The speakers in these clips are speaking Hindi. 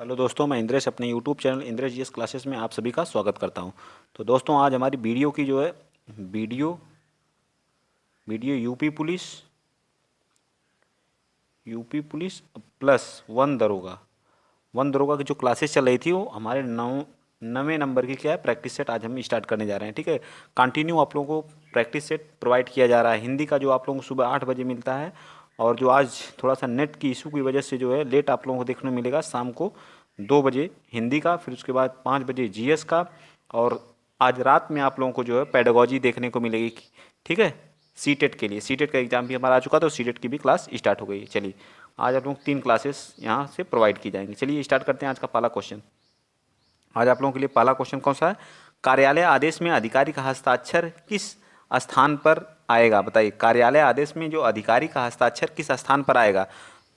हेलो दोस्तों, मैं इंद्रेश अपने YouTube channel Indresh GS classes में आप सभी का स्वागत करता हूं। तो दोस्तों, आज हमारी वीडियो की जो है video video UP police plus one दरोगा की जो क्लासेस चल रही थी वो हमारे नवे नंबर की क्या है प्रैक्टिस सेट आज हम स्टार्ट करने जा रहे हैं। ठीक है, कंटिन्यू आप लोगों को प्रैक्टिस सेट प्रोवाइड किया जा रहा है। हिंदी का जो आप लोगों को सुबह 8 बजे मिलता है, और जो आज थोड़ा सा नेट की इशू की वजह से जो है लेट आप लोगों को देखने को मिलेगा शाम को 2 बजे हिंदी का, फिर उसके बाद 5 बजे जीएस का, और आज रात में आप लोगों को जो है पेडागोजी देखने को मिलेगी। ठीक है, सीटेट के लिए सीटेट का एग्जाम भी हमारा आ चुका, तो सीटेट की भी क्लास स्टार्ट हो गई है। चलिए, आज आप लोगों को 3 क्लासेस यहाँ से प्रोवाइड की जाएंगी। चलिए स्टार्ट करते हैं आज का पहला क्वेश्चन। आज आप लोगों के लिए पहला क्वेश्चन कौन सा है? कार्यालय आदेश में अधिकारी का हस्ताक्षर किस स्थान पर आएगा? बताइए, कार्यालय आदेश में जो अधिकारी का हस्ताक्षर किस स्थान पर आएगा?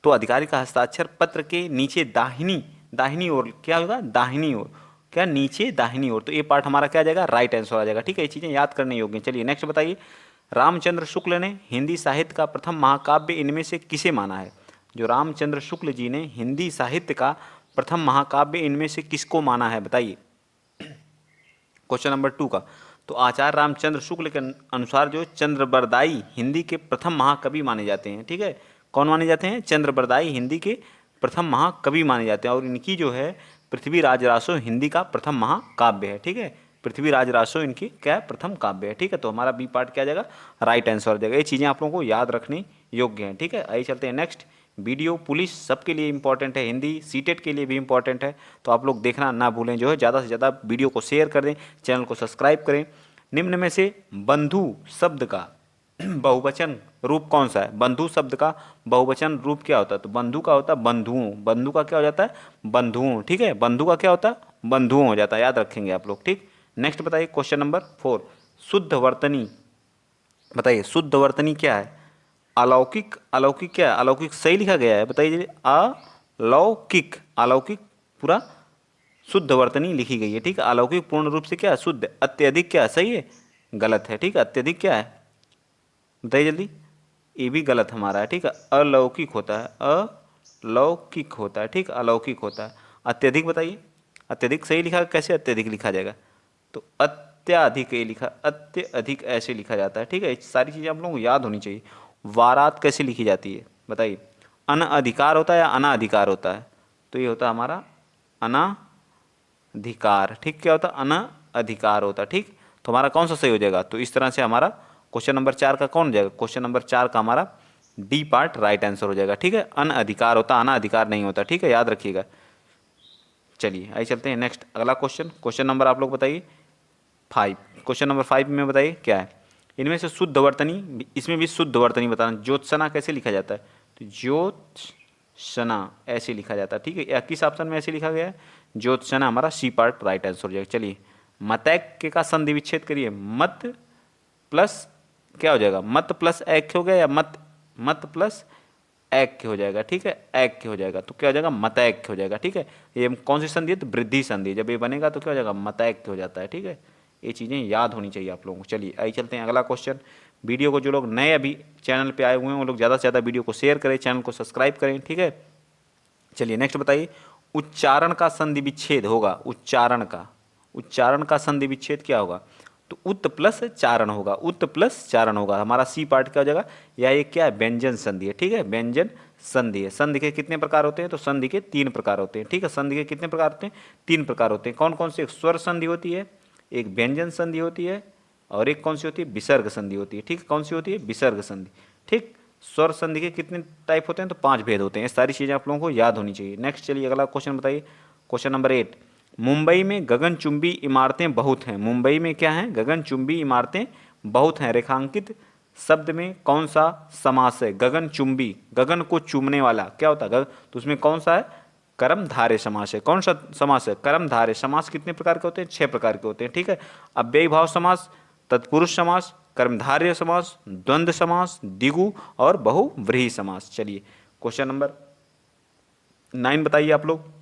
तो अधिकारी का हस्ताक्षर पत्र के नीचे दाहिनी दाहिनी ओर क्या होगा? दाहिनी ओर, क्या नीचे दाहिनी ओर। तो ये पार्ट हमारा क्या आ जाएगा? राइट आंसर आ जाएगा। ठीक है, ये चीज़ें याद करने योग्य हैं। चलिए नेक्स्ट बताइए, रामचंद्र शुक्ल ने हिंदी साहित्य का प्रथम महाकाव्य इनमें से किसे माना है? जो रामचंद्र शुक्ल जी ने हिंदी साहित्य का प्रथम महाकाव्य इनमें से किसको माना है? बताइए, क्वेश्चन नंबर 2 का। तो आचार्य रामचंद्र शुक्ल के अनुसार जो चंद्रबरदाई हिंदी के प्रथम महाकवि माने जाते हैं। ठीक है, कौन माने जाते हैं? चंद्रबरदाई हिंदी के प्रथम महाकवि माने जाते हैं, और इनकी जो है पृथ्वीराज रासो हिंदी का प्रथम महाकाव्य है। ठीक है, पृथ्वीराज रासो इनकी क्या है? प्रथम काव्य है। ठीक है, तो हमारा बी पार्ट क्या आ जाएगा? राइट आंसर आ जाएगा। ये चीज़ें आप लोगों को याद रखनी योग्य हैं। ठीक है, आइए चलते हैं नेक्स्ट। वीडियो पुलिस सबके लिए इंपॉर्टेंट है, हिंदी सीटेट के लिए भी इंपॉर्टेंट है, तो आप लोग देखना ना भूलें। जो है ज़्यादा से ज़्यादा वीडियो को शेयर कर दें, चैनल को सब्सक्राइब करें। निम्न में से बंधु शब्द का बहुवचन रूप कौन सा है? बंधु शब्द का बहुवचन रूप क्या होता है? तो बंधु का होता है बंधुओं, बंधु का क्या हो जाता है? बंधुओं। ठीक है, बंधु का क्या होता है? बंधुओं हो जाता है, याद रखेंगे आप लोग। ठीक, नेक्स्ट बताइए क्वेश्चन नंबर 4, शुद्ध वर्तनी। बताइए, शुद्ध वर्तनी क्या है? अलौकिक, अलौकिक क्या है? अलौकिक सही लिखा गया है, बताइए। अलौकिक, अलौकिक पूरा शुद्ध वर्तनी लिखी गई है। ठीक है, अलौकिक पूर्ण रूप से क्या है? शुद्ध। अत्यधिक क्या है? सही है, गलत है। ठीक है, अत्यधिक क्या है? बताइए जल्दी। ये भी गलत हमारा है। ठीक है, अलौकिक होता है, अलौकिक होता है। ठीक, अलौकिक होता है। अत्यधिक बताइए, अत्यधिक सही लिखा, कैसे अत्यधिक लिखा जाएगा? तो अत्याधिक ये लिखा, अत्यधिक ऐसे लिखा जाता है। ठीक है, सारी चीज़ें आप लोगों को याद होनी चाहिए। वारात कैसे लिखी जाती है? बताइए, अनअधिकार होता है या अनाधिकार होता है? तो ये होता है हमारा अनाधिकार। ठीक, क्या होता है? अनाधिकार होता है। ठीक, तो हमारा कौन सा सही हो जाएगा? तो इस तरह से हमारा क्वेश्चन नंबर 4 का कौन हो जाएगा? क्वेश्चन नंबर 4 का हमारा डी पार्ट राइट आंसर हो जाएगा। ठीक है, अनअधिकार होता, अनाधिकार नहीं होता। ठीक है, याद रखिएगा। चलिए आइए चलते हैं नेक्स्ट, अगला क्वेश्चन। क्वेश्चन नंबर आप लोग बताइए 5। क्वेश्चन नंबर 5 में बताइए क्या है? इनमें से शुद्ध वर्तनी, इसमें भी शुद्ध वर्तनी बताना। ज्योत्सना कैसे लिखा जाता है? तो ज्योत्सना ऐसे लिखा जाता है। ठीक है, या किस ऑप्शन में ऐसे लिखा गया है? ज्योत्सना हमारा सी पार्ट राइट आंसर हो जाएगा। चलिए, मतैक्य का संधि विच्छेद करिए। मत प्लस क्या हो जाएगा? मत प्लस ऐक्य हो गया, या मत मत प्लस ऐक्य हो जाएगा। ठीक है, ऐक्य हो जाएगा, तो क्या हो जाएगा? मतैक्य हो जाएगा। ठीक है, ये कौन सी संधि है? तो वृद्धि संधि। जब ये बनेगा तो क्या हो जाएगा? मतैक्य हो जाता है। ठीक है, ये चीज़ें याद होनी चाहिए आप लोगों को। चलिए आइए चलते हैं अगला क्वेश्चन। वीडियो को जो लोग नए अभी चैनल पे आए हुए हैं वो लोग ज़्यादा से ज़्यादा वीडियो को शेयर करें, चैनल को सब्सक्राइब करें। ठीक है, चलिए नेक्स्ट बताइए, उच्चारण का संधि विच्छेद होगा। उच्चारण का संधि विच्छेद क्या होगा? तो उत प्लस चारण होगा, उत प्लस चारण होगा। हमारा सी पार्ट क्या हो जाएगा? या ये क्या है? व्यंजन संधि है। ठीक है, व्यंजन संधि है। संधि के कितने प्रकार होते हैं? तो संधि के 3 प्रकार होते हैं। ठीक है, संधि के कितने प्रकार होते हैं? 3 प्रकार होते हैं। कौन कौन से? एक स्वर संधि होती है, एक व्यंजन संधि होती है, और एक कौन सी होती है? विसर्ग संधि होती है। ठीक है, कौन सी होती है? विसर्ग संधि। ठीक, स्वर संधि के कितने टाइप होते हैं? तो 5 भेद होते हैं। ये सारी चीज़ें आप लोगों को याद होनी चाहिए। नेक्स्ट चलिए अगला क्वेश्चन बताइए, क्वेश्चन नंबर 8। मुंबई में गगनचुंबी इमारतें बहुत हैं। मुंबई में क्या हैं? गगनचुंबी इमारतें बहुत हैं। रेखांकित शब्द में कौन सा समास है? गगनचुंबी, गगन को चूमने वाला क्या होता है? गगन, तो उसमें कौन सा है? कर्मधारय समास है। कौन सा समास है? कर्मधारय समास। कितने प्रकार के होते हैं? 6 प्रकार के होते हैं। ठीक है, अव्ययी भाव समास, तत्पुरुष समास, कर्मधारय समास, द्वंद्व समास, द्विगु और बहुव्रीहि समास। चलिए क्वेश्चन नंबर 9 बताइए आप लोग।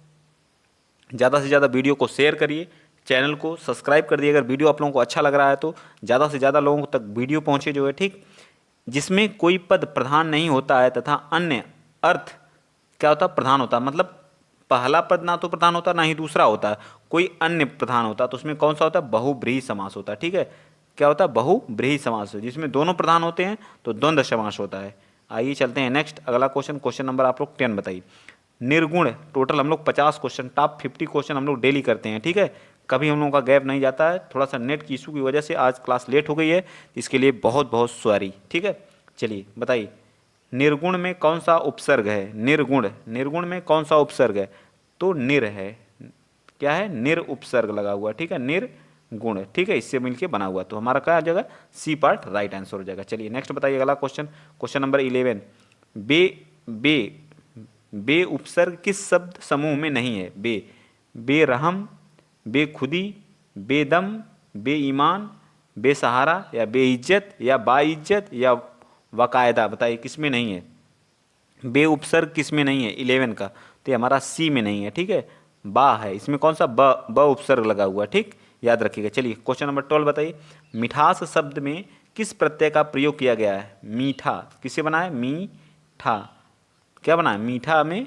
ज़्यादा से ज़्यादा वीडियो को शेयर करिए, चैनल को सब्सक्राइब कर दिए। अगर वीडियो आप लोगों को अच्छा लग रहा है तो ज़्यादा से ज़्यादा लोगों तक वीडियो पहुँचे जो है। ठीक, जिसमें कोई पद प्रधान नहीं होता है तथा अन्य अर्थ क्या होता है? प्रधान होता है। मतलब पहला पद ना तो प्रधान होता ना ही दूसरा होता, कोई अन्य प्रधान होता, तो उसमें कौन सा होता है? बहुब्रीहि समास होता है। ठीक है, क्या होता है? बहुब्रीहि समास, जिसमें दोनों प्रधान होते हैं तो द्वंद्व समास होता है। आइए चलते हैं नेक्स्ट, अगला क्वेश्चन, क्वेश्चन नंबर आप लोग 10 बताइए। निर्गुण, टोटल हम लोग 50 क्वेश्चन, टॉप 50 क्वेश्चन हम लोग डेली करते हैं। ठीक है, कभी हम लोगों का गैप नहीं जाता है, थोड़ा सा नेट की इशू की वजह से आज क्लास लेट हो गई है, इसके लिए बहुत बहुत सॉरी। ठीक है, चलिए बताइए, निर्गुण में कौन सा उपसर्ग है? निर्गुण, निर्गुण में कौन सा उपसर्ग है? तो निर है। क्या है? निर उपसर्ग लगा हुआ। ठीक है, निर्गुण। ठीक है, इससे मिलके बना हुआ, तो हमारा क्या आ जाएगा? सी पार्ट राइट आंसर हो जाएगा। चलिए नेक्स्ट बताइए, अगला क्वेश्चन, क्वेश्चन नंबर 11। बे बे बे उपसर्ग किस शब्द समूह में नहीं है? बे, बेरहम, बेखुदी, बेदम, बेईमान, बेसहारा, या बेइज्जत, या बाइज्जत, या वकायदा, बताइए किस में नहीं है? बे उपसर्ग किस में नहीं है 11 का? तो ये हमारा सी में नहीं है। ठीक है, बा है, इसमें कौन सा? ब उपसर्ग लगा हुआ। ठीक, याद रखिएगा। चलिए क्वेश्चन नंबर 12 बताइए, मिठास शब्द में किस प्रत्यय का प्रयोग किया गया है? मीठा, किससे बना है? मीठा, क्या बना है? मीठा में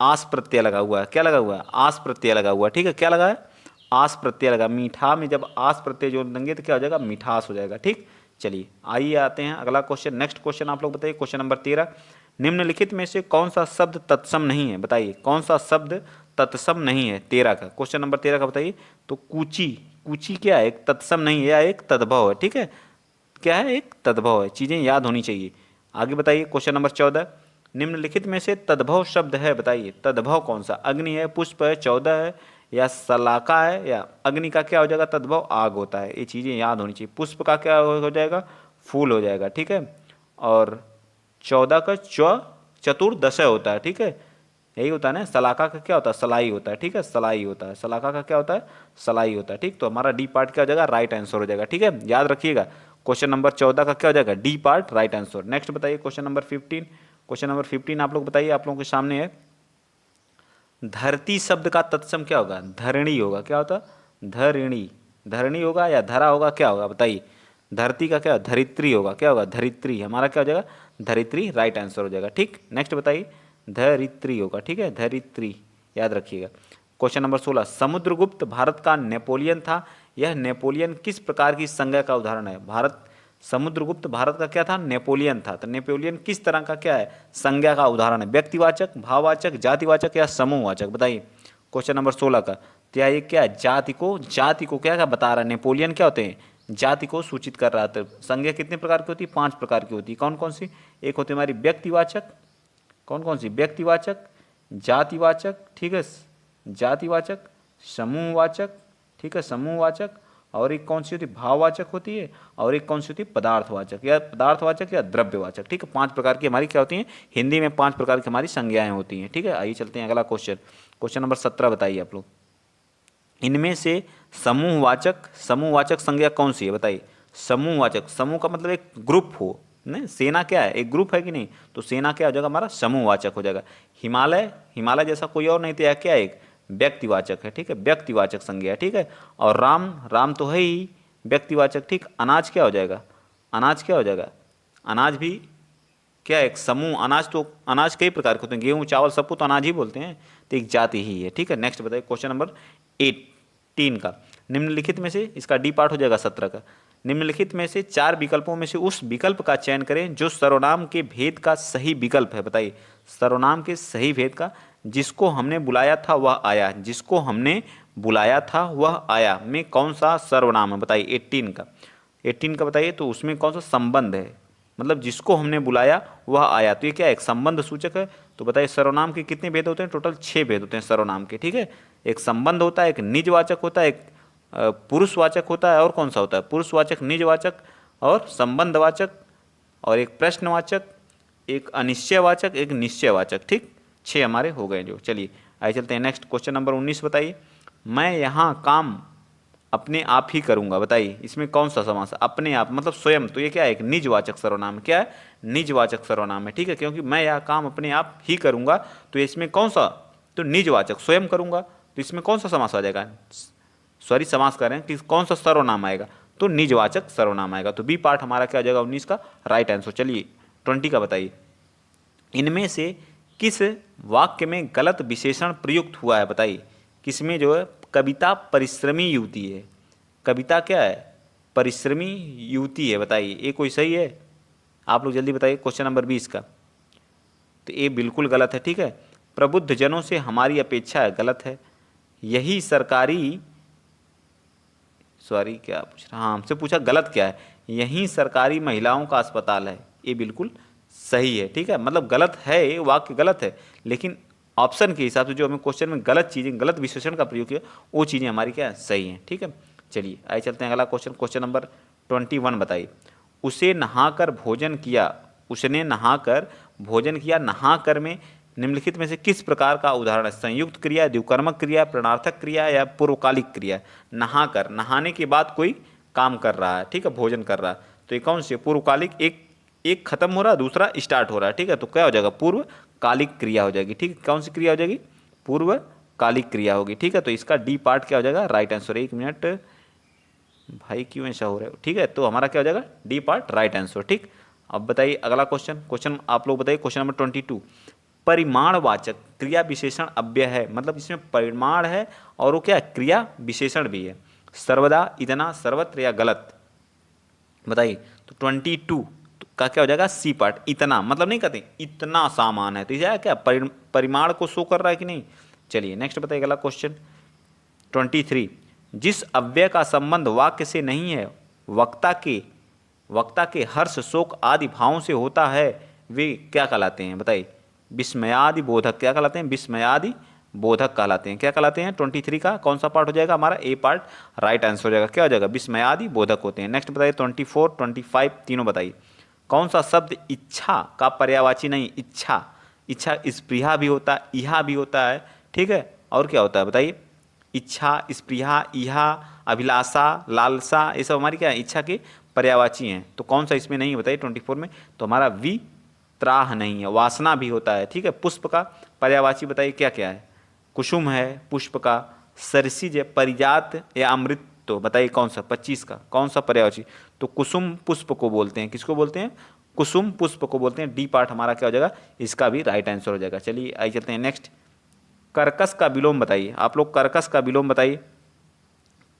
आस प्रत्यय लगा हुआ है। क्या लगा हुआ है? आस प्रत्यय लगा हुआ है। ठीक है, क्या लगा है? आस प्रत्यय लगा। मीठा में जब आस प्रत्यय जोड़ देंगे तो क्या हो जाएगा? मिठास हो जाएगा। ठीक, चलिए आइए आते हैं अगला क्वेश्चन, नेक्स्ट क्वेश्चन आप लोग बताइए, क्वेश्चन नंबर 13। निम्नलिखित में से कौन सा शब्द तत्सम नहीं है? बताइए कौन सा शब्द तत्सम नहीं है 13 का? क्वेश्चन नंबर 13 का बताइए। तो कूची, कूची क्या है? एक तत्सम नहीं है, या एक तद्भव है। ठीक है, क्या है? एक तद्भव है, चीज़ें याद होनी चाहिए। आगे बताइए क्वेश्चन नंबर 14। निम्नलिखित में से तद्भव शब्द है, बताइए तद्भव कौन सा? अग्नि है, पुष्प है, 14 है, या सलाका है, या अग्नि का क्या हो जाएगा? तद्भव आग होता है। ये चीज़ें याद होनी चाहिए। पुष्प का क्या हो जाएगा? फूल हो जाएगा। ठीक है, और 14 का चतुर्दश होता है। ठीक है, यही होता है ना। सलाका का क्या होता है? सलाई होता है। ठीक है, सलाई होता है। सलाका का क्या होता है? सलाई होता है। ठीक, तो हमारा डी पार्ट क्या हो जाएगा? राइट आंसर हो जाएगा। ठीक है, याद रखिएगा, क्वेश्चन नंबर 14 का क्या हो जाएगा? D part right answer. Next बताइए क्वेश्चन नंबर 15। क्वेश्चन नंबर 15 आप लोग बताइए, आप लोगों के सामने है। धरती शब्द का तत्सम क्या होगा? धरणी होगा। क्या होता? धरणी, धरणी होगा या धरा होगा, क्या होगा बताइए? धरती का क्या? धरित्री होगा। क्या होगा? धरित्री, हमारा क्या हो जाएगा? धरित्री राइट आंसर हो जाएगा। ठीक, नेक्स्ट बताइए, धरित्री होगा। ठीक है, धरित्री, याद रखिएगा। Question number 16। समुद्रगुप्त भारत का नेपोलियन था, यह नेपोलियन किस प्रकार की संज्ञा का उदाहरण है? भारत, समुद्रगुप्त भारत का क्या था? नेपोलियन था, तो नेपोलियन किस तरह का क्या है? संज्ञा का उदाहरण है। व्यक्तिवाचक, भाववाचक, जातिवाचक, या समूहवाचक, बताइए क्वेश्चन नंबर 16 का। तो यह क्या है? जाति को क्या क्या बता रहा है? नेपोलियन क्या होते हैं? जाति को सूचित कर रहा था। संज्ञा कितने प्रकार की होती है? 5 प्रकार की होती है। कौन कौन सी? एक होती है हमारी व्यक्तिवाचक, कौन कौन सी? व्यक्तिवाचक, जातिवाचक, ठीक है, जातिवाचक, समूहवाचक, ठीक है, समूहवाचक, और एक कौन सी होती है? भाववाचक होती है, और एक कौन सी होती है? पदार्थवाचक, या पदार्थवाचक या द्रव्यवाचक। ठीक है, 5 प्रकार की हमारी क्या होती हैं? हिंदी में 5 प्रकार की हमारी संज्ञाएं होती हैं। ठीक है, आइए चलते हैं अगला क्वेश्चन, क्वेश्चन नंबर 17 बताइए आप लोग। इनमें से समूहवाचक संज्ञा कौन सी है? बताइए। समूहवाचक, समूह का मतलब एक ग्रुप हो, नहीं, सेना क्या है? एक ग्रुप है कि नहीं? तो सेना क्या हो जाएगा? हमारा समूहवाचक हो जाएगा। हिमालय, हिमालय जैसा कोई और नहीं, तो यह क्या है? एक व्यक्तिवाचक है। ठीक है, व्यक्तिवाचक संज्ञा है। ठीक है, और राम, राम तो है ही व्यक्तिवाचक। ठीक, अनाज क्या हो जाएगा? अनाज क्या हो जाएगा? अनाज भी क्या है? एक समूह। अनाज तो, अनाज कई प्रकार के होते हैं, गेहूँ चावल सबको तो अनाज ही बोलते हैं, तो एक जाति ही है। ठीक है, नेक्स्ट बताइए क्वेश्चन नंबर 18 का। निम्नलिखित में से, इसका डी पार्ट हो जाएगा 17 का। निम्नलिखित में से 4 विकल्पों में से उस विकल्प का चयन करें जो सर्वनाम के भेद का सही विकल्प है। बताइए सर्वनाम के सही भेद का। जिसको हमने बुलाया था वह आया, जिसको हमने बुलाया था वह आया में कौन सा सर्वनाम है? बताइए 18 का। 18 का बताइए, तो उसमें कौन सा संबंध है? मतलब जिसको हमने बुलाया वह आया, तो ये क्या है? एक संबंध सूचक है। तो बताइए सर्वनाम के कितने भेद होते हैं? टोटल 6 भेद होते हैं सर्वनाम के। ठीक है, एक संबंध होता है, एक निजवाचक होता है, एक पुरुषवाचक होता है, और कौन सा होता है? पुरुषवाचक, निजवाचक और संबंधवाचक, और एक प्रश्नवाचक, एक अनिश्चयवाचक, एक निश्चयवाचक। ठीक, 6 हमारे हो गए जो। चलिए आइए चलते हैं नेक्स्ट, क्वेश्चन नंबर 19 बताइए। मैं यहाँ काम अपने आप ही करूँगा, बताइए इसमें कौन सा समास है? अपने आप मतलब स्वयं, तो ये क्या है? एक निजवाचक सर्वनाम है। क्या है? निजवाचक सर्वनाम है। ठीक है, क्योंकि मैं यह काम अपने आप ही करूँगा, तो इसमें कौन सा? तो निजवाचक, स्वयं करूँगा, तो इसमें कौन सा समास आ जाएगा? सॉरी, समास कर रहे हैं कि कौन सा सर्वनाम आएगा? तो निजवाचक सर्वनाम आएगा। तो बी पार्ट हमारा क्या आ जाएगा? 19 का राइट आंसर। चलिए 20 का बताइए। इनमें से किस वाक्य में गलत विशेषण प्रयुक्त हुआ है, बताइए। किसमें जो है कविता परिश्रमी युवती है, कविता क्या है, परिश्रमी युवती है, बताइए ये कोई सही है? आप लोग जल्दी बताइए क्वेश्चन नंबर 20 का। तो ये बिल्कुल गलत है, ठीक है। प्रबुद्ध जनों से हमारी अपेक्षा है, गलत है। यही सरकारी, सॉरी क्या पूछ रहा, हाँ हमसे पूछा गलत क्या है, यही सरकारी महिलाओं का अस्पताल है, ये बिल्कुल सही है, ठीक है। मतलब गलत है, ये वाक्य गलत है, लेकिन ऑप्शन के हिसाब से जो हमें क्वेश्चन में गलत चीज़ें, गलत विशेषण का प्रयोग किया, वो चीज़ें हमारी क्या है, सही हैं, ठीक है। चलिए आइए चलते हैं अगला क्वेश्चन, क्वेश्चन नंबर 21 बताइए। उसे नहाकर भोजन किया, उसने नहाकर भोजन किया, नहाकर में निम्नलिखित में से किस प्रकार का उदाहरण है? संयुक्त क्रिया, द्विकर्मक क्रिया, प्रणर्थक क्रिया या पूर्वकालिक क्रिया? नहाकर, नहाने के बाद कोई काम कर रहा है, ठीक है, भोजन कर रहा है, तो ये कौन सी पूर्वकालिक, एक एक खत्म हो रहा है, दूसरा स्टार्ट हो रहा है, ठीक है, तो क्या हो जाएगा, पूर्वकालिक क्रिया हो जाएगी, ठीक है। कौन सी क्रिया हो जाएगी, पूर्वकालिक क्रिया होगी, ठीक है। तो इसका डी पार्ट क्या हो जाएगा, राइट आंसर। 1 मिनट भाई क्यों ऐसा हो रहा है, ठीक है, तो हमारा क्या हो जाएगा, डी पार्ट राइट आंसर, ठीक। अब बताइए अगला क्वेश्चन, क्वेश्चन आप लोग बताइए, क्वेश्चन नंबर 22। परिमाणवाचक क्रिया विशेषण अव्यय है, मतलब इसमें परिमाण है और वो क्या क्रिया विशेषण भी है। सर्वदा, इतना, सर्वत्र या गलत, बताइए। तो 22 का क्या हो जाएगा, सी पार्ट, इतना, मतलब नहीं कहते इतना सामान है, तो यह क्या परिमाण को शो कर रहा है कि नहीं। चलिए नेक्स्ट बताइए अगला क्वेश्चन 23। जिस अव्यय का संबंध वाक्य से नहीं है, वक्ता के हर्ष, शोक आदि भावों से होता है, वे क्या कहलाते हैं, बताइए। विस्मयादि बोधक, क्या कहलाते हैं, विस्मयादि बोधक कहलाते हैं, क्या कहलाते हैं। 23 का कौन सा पार्ट हो जाएगा हमारा, ए पार्ट राइट आंसर हो जाएगा, क्या हो जाएगा, विस्मयादि बोधक होते हैं। नेक्स्ट बताइए 24, 25 तीनों बताइए। कौन सा शब्द इच्छा का पर्यायवाची नहीं, इच्छा, इच्छा स्पृहा भी होता है, इहा भी होता है, ठीक है, और क्या होता है बताइए। इच्छा, स्पृहा, इहा, अभिलाषा, लालसा, ये सब हमारी क्या है, इच्छा के पर्यायवाची हैं, तो कौन सा इसमें नहीं है बताइए 24 में, तो हमारा वी त्राह नहीं है। वासना भी होता है, ठीक है। पुष्प का पर्यायवाची बताइए क्या क्या है, कुसुम है पुष्प का, सरसिज है, परिजात या अमृत, तो बताइए कौन सा, 25 का कौन सा पर्यायवाची, तो कुसुम पुष्प को बोलते हैं, किसको बोलते हैं, कुसुम पुष्प को बोलते हैं। डी पार्ट हमारा क्या हो जाएगा, इसका भी राइट आंसर हो जाएगा। चलिए आइए चलते हैं नेक्स्ट। कर्कश का विलोम बताइए, आप लोग कर्कश का विलोम बताइए।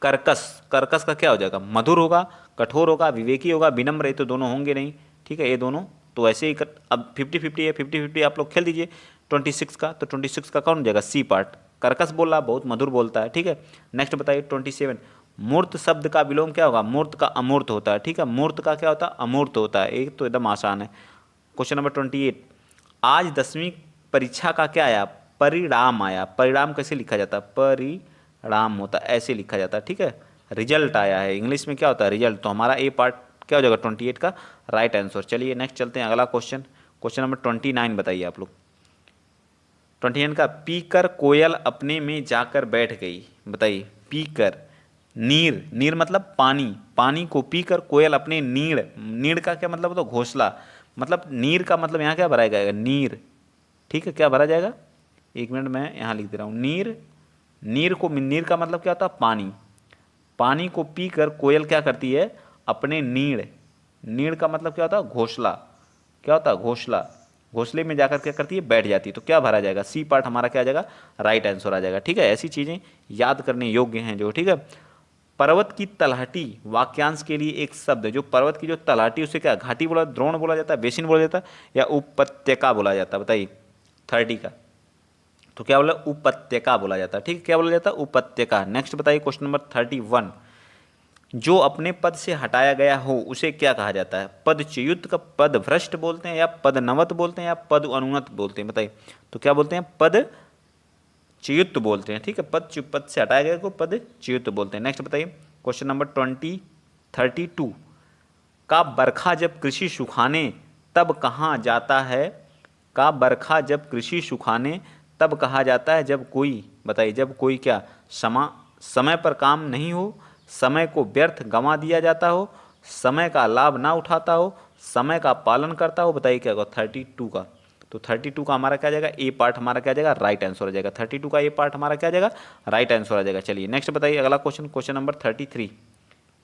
कर्कश, कर्कश का क्या हो जाएगा, मधुर होगा, कठोर होगा, विवेकी होगा, विनम्र, ये तो दोनों होंगे नहीं, ठीक है, ये दोनों तो ऐसे ही अब 50-50 है, 50-50 आप लोग खेल दीजिए। 26 का, तो 26 का कौन हो जाएगा, सी पार्ट। कर्कश बोल रहा, बहुत मधुर बोलता है, ठीक है। नेक्स्ट बताइए 27। मूर्त शब्द का विलोम क्या होगा, मूर्त का अमूर्त होता है, ठीक है, मूर्त का क्या होता है, अमूर्त होता है, एक तो एकदम आसान है। Question number 28। आज 10वीं परीक्षा का क्या आया, परिणाम आया। परिणाम कैसे लिखा जाता है, परिणाम होता है, ऐसे लिखा जाता है, ठीक है। रिजल्ट आया है, इंग्लिश में क्या होता है, रिजल्ट, तो हमारा ए पार्ट क्या हो जाएगा 28 का राइट आंसर। चलिए नेक्स्ट चलते हैं अगला क्वेश्चन, क्वेश्चन नंबर 29 बताइए आप लोग। 29 का, पीकर कोयल अपने में जाकर बैठ गई, बताइए। पीकर, नीर, नीर मतलब पानी, पानी को पीकर कोयल अपने नीड़, नीड़ का क्या मतलब, तो घोंसला, मतलब नीर का मतलब यहाँ क्या भरा जाएगा, नीर, ठीक है, क्या भरा जाएगा, 1 मिनट मैं यहाँ लिख दे रहा हूँ, नीर, नीर को, नीर का मतलब क्या होता है, पानी, पानी को पीकर कोयल क्या करती है, अपने नीड़, नीड़ का मतलब क्या होता है, घोंसला, क्या होता है, घोंसला, घोंसले में जाकर क्या करती है, बैठ जाती है, तो क्या भरा जाएगा, सी पार्ट हमारा क्या आ जाएगा, राइट आंसर आ जाएगा, ठीक है। ऐसी चीज़ें याद करने योग्य हैं जो, ठीक है। पर्वत की तलहटी वाक्यांश के लिए एक शब्द, जो पर्वत की जो तलहटी, उसे क्या घाटी बोला, द्रोण बोला जाता है, बेसिन बोला जाता है, या उपत्यका बोला जाता है, बताइए। 30 का, तो क्या बोला, उपत्यका बोला जाता है, ठीक है, क्या बोला जाता है, उपत्यका। नेक्स्ट बताइए क्वेश्चन नंबर 31। जो अपने पद से हटाया गया हो उसे क्या कहा जाता है, पदच्युत का पद भ्रष्ट बोलते हैं, या पदनवत बोलते हैं, या पद अनुन्नत बोलते हैं, बताइए। तो क्या बोलते हैं, पद च्युत बोलते हैं, ठीक है, पद से हटाया गया को पद च्युत बोलते हैं। नेक्स्ट बताइए क्वेश्चन नंबर 32 का बरखा जब कृषि सुखाने तब कहाँ जाता है, का बरखा जब कृषि सुखाने तब कहा जाता है जब कोई, बताइए, जब कोई क्या, समय पर काम नहीं हो, समय को व्यर्थ गंवा दिया जाता हो, समय का लाभ ना उठाता हो, समय का पालन करता हो, बताइए क्या होगा 32 का। तो 32 का हमारा क्या आ जाएगा, ए पार्ट हमारा क्या आ जाएगा, राइट आंसर हो जाएगा। 32 का ए पार्ट हमारा क्या आ जाएगा, राइट आंसर आ जाएगा। चलिए नेक्स्ट बताइए अगला क्वेश्चन, क्वेश्चन नंबर 33।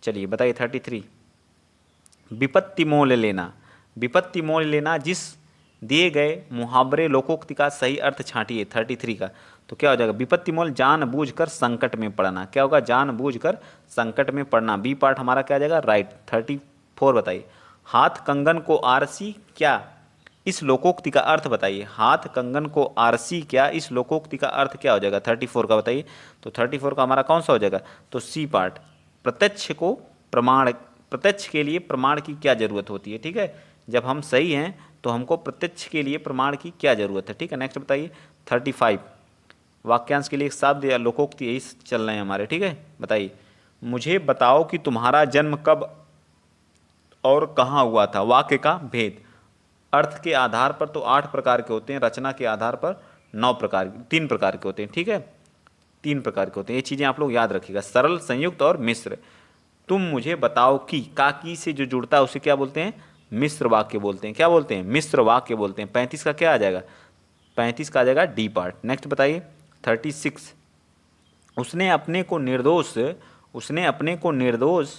चलिए बताइए 33। विपत्ति मोल लेना, विपत्ति मोल लेना जिस दिए गए मुहावरे लोकोक्ति का सही अर्थ छांटिए 33 का। तो क्या हो जाएगा, विपत्ति मोल जानबूझकर संकट में पड़ना। क्या होगा, जानबूझकर संकट में पड़ना। बी पार्ट हमारा क्या आ जाएगा, राइट। 34 बताइए, हाथ कंगन को आरसी क्या, इस लोकोक्ति का अर्थ बताइए। हाथ कंगन को आरसी क्या, इस लोकोक्ति का अर्थ क्या हो जाएगा 34 का बताइए। तो 34 का हमारा कौन सा हो जाएगा, तो सी पार्ट। प्रत्यक्ष को प्रमाण, प्रत्यक्ष के लिए प्रमाण की क्या जरूरत होती है, ठीक है। जब हम सही हैं तो हमको प्रत्यक्ष के लिए प्रमाण की क्या जरूरत है, ठीक है। नेक्स्ट बताइए 35, वाक्यांश के लिए एक शब्द या लोकोक्ति यही चल रहे हैं हमारे, ठीक है। बताइए, मुझे बताओ कि तुम्हारा जन्म कब और कहाँ हुआ था। वाक्य का भेद, अर्थ के आधार पर तो 8 प्रकार के होते हैं, रचना के आधार पर 9 प्रकार, 3 प्रकार के होते हैं, ठीक है। 3 प्रकार के होते हैं, ये चीज़ें आप लोग याद रखिएगा, सरल, संयुक्त और मिश्र। तुम मुझे बताओ कि का की से जो जुड़ता है उसे क्या बोलते हैं, मिश्र वाक्य बोलते हैं। क्या बोलते हैं, मिश्र वाक्य बोलते हैं। 35 का क्या आ जाएगा, 35 का आ जाएगा डी पार्ट। नेक्स्ट बताइए 36, उसने अपने को निर्दोष, उसने अपने को निर्दोष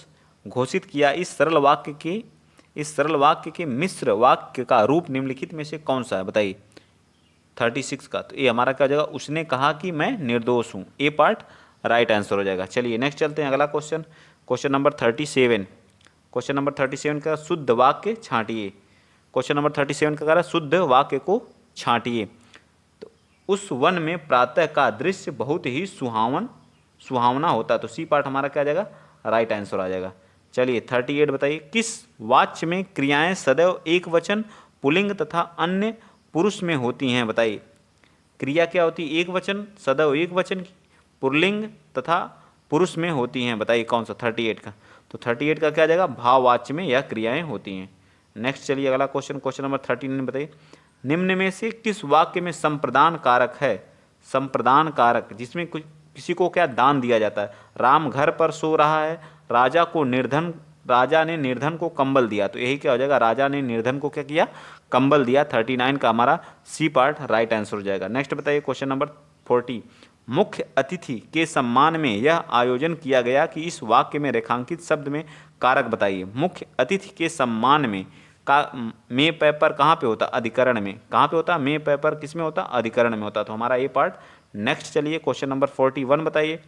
घोषित किया। इस सरल वाक्य के, इस सरल वाक्य के मिश्र वाक्य का रूप निम्नलिखित में से कौन सा है बताइए 36 का। तो ये हमारा क्या हो जाएगा, उसने कहा कि मैं निर्दोष हूँ। ए पार्ट राइट आंसर हो जाएगा। चलिए नेक्स्ट चलते हैं, अगला question, question number 37। Question number 37 का शुद्ध वाक्य छांटिए। क्वेश्चन नंबर 37 का कह रहा है शुद्ध वाक्य को छांटिए। तो उस वन में प्रातः का दृश्य बहुत ही सुहावना होता। तो सी पार्ट हमारा क्या आ जाएगा, राइट आंसर आ जाएगा। चलिए 38 बताइए, किस वाच्य में क्रियाएं सदैव एक वचन पुल्लिंग तथा अन्य पुरुष में होती हैं बताइए। क्रिया क्या होती है, एक वचन, सदैव एक वचन की, पुल्लिंग तथा पुरुष में होती हैं। बताइए कौन सा 38 का। तो 38 का क्या आ जाएगा, भाववाच्य में यह क्रियाएं होती हैं। नेक्स्ट चलिए अगला क्वेश्चन, क्वेश्चन नंबर 39 बताइए, निम्न में से किस वाक्य में संप्रदान कारक है। संप्रदान कारक जिसमें कुछ किसी को क्या दान दिया जाता है। राम घर पर सो रहा है, राजा को निर्धन, राजा ने निर्धन को कंबल दिया। तो यही क्या हो जाएगा, राजा ने निर्धन को क्या किया, कंबल दिया। 39 का हमारा सी पार्ट राइट आंसर हो जाएगा। नेक्स्ट बताइए क्वेश्चन नंबर 40, मुख्य अतिथि के सम्मान में यह आयोजन किया गया कि इस वाक्य में रेखांकित शब्द में कारक बताइए। मुख्य अतिथि के सम्मान में का में पेपर कहाँ पे होता, अधिकरण में। कहाँ पे होता, में पेपर किस में होता, अधिकरण में होता। तो हमारा ये पार्ट। नेक्स्ट चलिए क्वेश्चन नंबर 41 बताइए,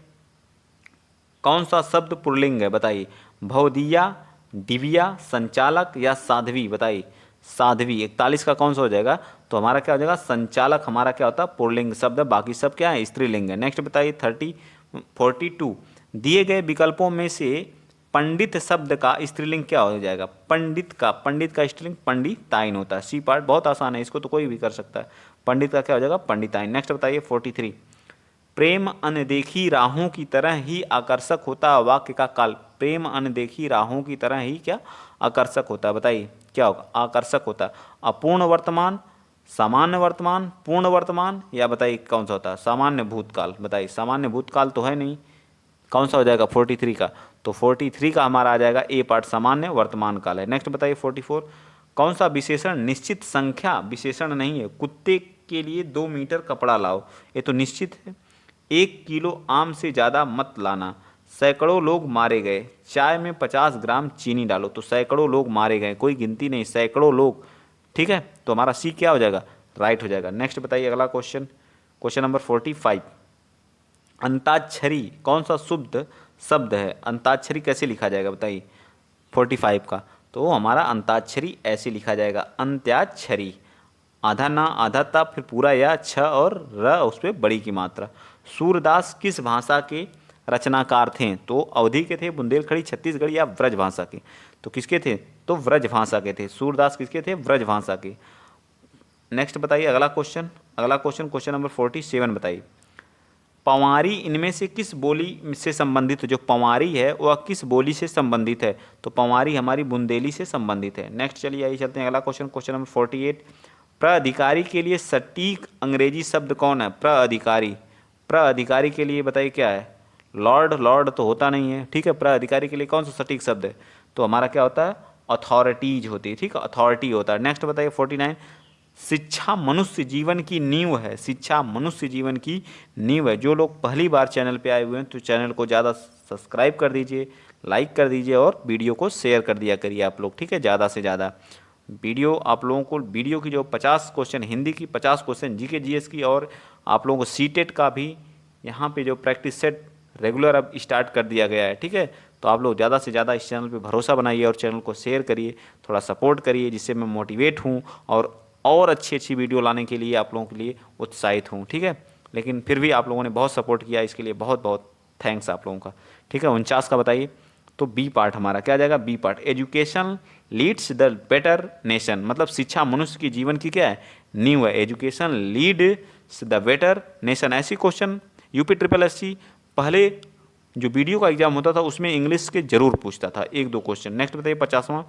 कौन सा शब्द पुल्लिंग है बताइए। भवदिया, दिव्या, संचालक या साध्वी बताइए। साध्वी 41 का कौन सा हो जाएगा, तो हमारा क्या हो जाएगा, संचालक हमारा क्या होता है, पुल्लिंग शब्द, बाकी सब क्या है, स्त्रीलिंग है। नेक्स्ट बताइए 42, दिए गए विकल्पों में से पंडित शब्द का स्त्रीलिंग क्या हो जाएगा। पंडित का स्त्रीलिंग पंडिताइन होता है। सी पार्ट बहुत आसान है, इसको तो कोई भी कर सकता है। पंडित का क्या हो जाएगा, पंडिताइन। नेक्स्ट बताइए 43, प्रेम अनदेखी राहों की तरह ही आकर्षक होता है। वाक्य का काल, प्रेम अनदेखी राहों की तरह ही क्या आकर्षक होता है बताइए, क्या होगा, आकर्षक होता है। अपूर्ण वर्तमान, सामान्य वर्तमान, पूर्ण वर्तमान, या बताइए कौन सा होता है, सामान्य भूतकाल। बताइए सामान्य भूतकाल तो है नहीं, कौन सा हो जाएगा 43 का। तो 43 का हमारा आ जाएगा ए पार्ट, सामान्य वर्तमान काल है। नेक्स्ट बताइए 44, कौन सा विशेषण निश्चित संख्या विशेषण नहीं है। कुत्ते के लिए 2 मीटर कपड़ा लाओ, ये तो निश्चित है। 1 किलो आम से ज़्यादा मत लाना। सैकड़ों लोग मारे गए, चाय में 50 ग्राम चीनी डालो। तो सैकड़ों लोग मारे गए, कोई गिनती नहीं, सैकड़ों लोग, ठीक है। तो हमारा सी क्या हो जाएगा, राइट हो जाएगा। नेक्स्ट बताइए अगला क्वेश्चन, क्वेश्चन नंबर 45, अंताक्षरी कौन सा शुद्ध शब्द है। अंताक्षरी कैसे लिखा जाएगा बताइए 45 का। तो हमारा अंताक्षरी ऐसे लिखा जाएगा, अंत्याक्षरी, आधा ना आधा ता, फिर पूरा या, छ और र उस पर बड़ी की मात्रा। सूरदास किस भाषा के रचनाकार थे। तो अवधी के थे, बुंदेलखंडी, छत्तीसगढ़ी या व्रज भाषा के। तो किसके थे, तो व्रज भाषा के थे। सूरदास किसके थे, व्रज भाषा के। नेक्स्ट बताइए अगला क्वेश्चन, क्वेश्चन नंबर 47 बताइए, पंवारी इनमें से किस बोली से संबंधित है। जो पंवारी है वह किस बोली से संबंधित है। तो पंवारी हमारी बुंदेली से संबंधित है। नेक्स्ट चलिए आइए चलते हैं अगला क्वेश्चन, क्वेश्चन नंबर 48, प्राधिकारी के लिए सटीक अंग्रेजी शब्द कौन है। प्राधिकारी, प्राधिकारी के लिए बताइए क्या है, लॉर्ड। लॉर्ड तो होता नहीं है, ठीक है। प्राधिकारी के लिए कौन सा सटीक शब्द है, तो हमारा क्या होता है, अथॉरिटीज होती है, ठीक है, अथॉरिटी होता है। नेक्स्ट बताइए 49, शिक्षा मनुष्य जीवन की नींव है। शिक्षा मनुष्य जीवन की नींव है। जो लोग पहली बार चैनल पे आए हुए हैं तो चैनल को ज़्यादा सब्सक्राइब कर दीजिए, लाइक कर दीजिए और वीडियो को शेयर कर दिया करिए आप लोग, ठीक है, ज़्यादा से ज़्यादा। वीडियो आप लोगों को वीडियो की जो 50 क्वेश्चन हिंदी की, 50 क्वेश्चन जीके जीएस की, और आप लोगों को सीटेट का भी यहाँ पे जो प्रैक्टिस सेट रेगुलर अब स्टार्ट कर दिया गया है, ठीक है। तो आप लोग ज़्यादा से ज़्यादा इस चैनल पे भरोसा बनाइए और चैनल को शेयर करिए, थोड़ा सपोर्ट करिए, जिससे मैं मोटिवेट हूँ और अच्छी अच्छी वीडियो लाने के लिए आप लोगों के लिए उत्साहित हूँ, ठीक है। लेकिन फिर भी आप लोगों ने बहुत सपोर्ट किया, इसके लिए बहुत बहुत थैंक्स आप लोगों का, ठीक है। 49 का बताइए। तो बी पार्ट हमारा क्या आ जाएगा? B part, education leads the better nation, मतलब शिक्षा मनुष्य की जीवन की क्या है? नींव है। Education leads the better nation, ऐसी क्वेश्चन यूपी ट्रिपल एससी पहले जो वीडियो का एग्जाम होता था उसमें इंग्लिश के जरूर पूछता था, एक दो क्वेश्चन। नेक्स्ट बताइए 50वां,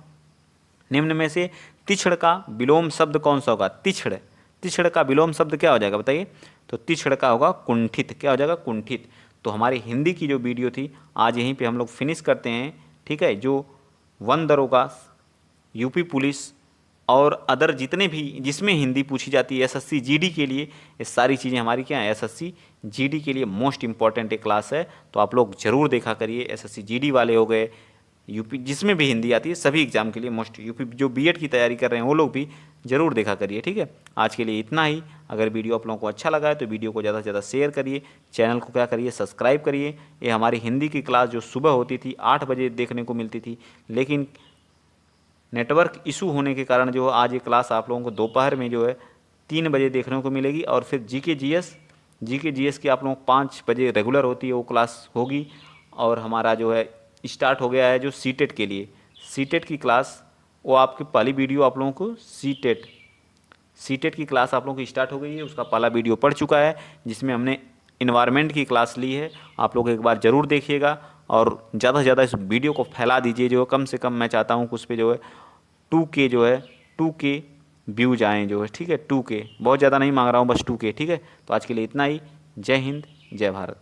निम्न में से तिछड़ का विलोम शब्द कौन सा होगा? तिछड़, तिछड़ का विलोम शब्द क्या हो जाएगा बताइए? तो तिछड़ का होगा कुंठित। क्या हो जाएगा? कुंठित। तो हमारी हिंदी की जो वीडियो थी आज यहीं पे हम लोग फिनिश करते हैं, ठीक है। जो वन दरोगा, यूपी पुलिस और अदर जितने भी जिसमें हिंदी पूछी जाती है एसएससी जीडी के लिए, ये सारी चीज़ें हमारी क्या है? एसएससी जीडी के लिए मोस्ट इंपॉर्टेंट एक क्लास है। तो आप लोग जरूर देखा करिए। एसएससी जीडी वाले हो गए, यूपी जिसमें भी हिंदी आती है, सभी एग्जाम के लिए मोस्ट, यूपी जो बीएड की तैयारी कर रहे हैं वो लोग भी जरूर देखा करिए, ठीक है। आज के लिए इतना ही। अगर वीडियो आप लोगों को अच्छा लगा है तो वीडियो को ज़्यादा से ज़्यादा शेयर करिए, चैनल को क्या करिए? सब्सक्राइब करिए। ये हमारी हिंदी की क्लास जो सुबह होती थी 8 बजे देखने को मिलती थी, लेकिन नेटवर्क इशू होने के कारण जो आज ये क्लास आप लोगों को दोपहर में जो है 3 बजे देखने को मिलेगी। और फिर जीके जीएस की आप लोगों को 5 बजे रेगुलर होती है वो क्लास होगी। और हमारा जो है स्टार्ट हो गया है जो सीटेट के लिए, सीटेट की क्लास, वो आपकी पहली वीडियो आप लोगों को सीटेट की क्लास आप लोगों की स्टार्ट हो गई है। उसका पहला वीडियो पड़ चुका है जिसमें हमने इन्वायरमेंट की क्लास ली है। आप लोग एक बार ज़रूर देखिएगा और ज़्यादा से ज़्यादा इस वीडियो को फैला दीजिए। जो कम से कम मैं चाहता हूँ कि उस पर जो है 2K जो है 2K व्यूज आएँ जो है, ठीक है। 2K बहुत ज़्यादा नहीं मांग रहा हूँ, बस 2K, ठीक है। तो आज के लिए इतना ही। जय हिंद, जय भारत।